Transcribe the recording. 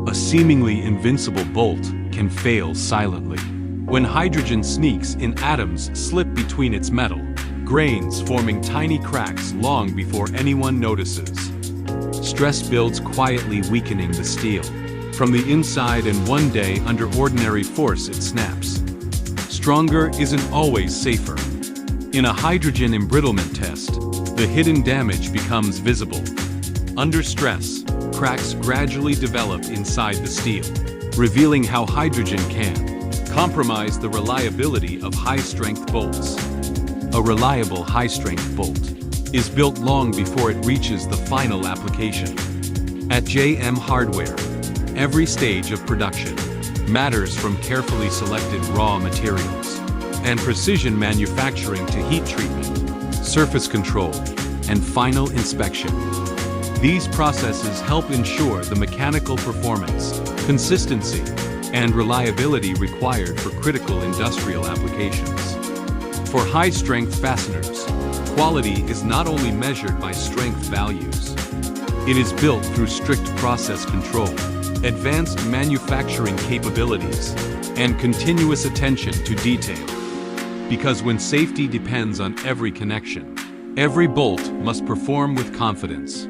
A seemingly invincible bolt can fail silently. When hydrogen sneaks in, atoms slip between its metal, grains forming tiny cracks long before anyone notices. Stress builds quietly, weakening the steel from the inside, and one day, under ordinary force, it snaps. Stronger isn't always safer. In a hydrogen embrittlement test, the hidden damage becomes visible. Under stress, cracks gradually develop inside the steel, revealing how hydrogen can compromise the reliability of high-strength bolts. A reliable high-strength bolt is built long before it reaches the final application. At JM Hardware, every stage of production matters, from carefully selected raw materials and precision manufacturing to heat treatment, surface control, and final inspection. These processes help ensure the mechanical performance, consistency, and reliability required for critical industrial applications. For high-strength fasteners, quality is not only measured by strength values. It is built through strict process control, advanced manufacturing capabilities, and continuous attention to detail. Because when safety depends on every connection, every bolt must perform with confidence.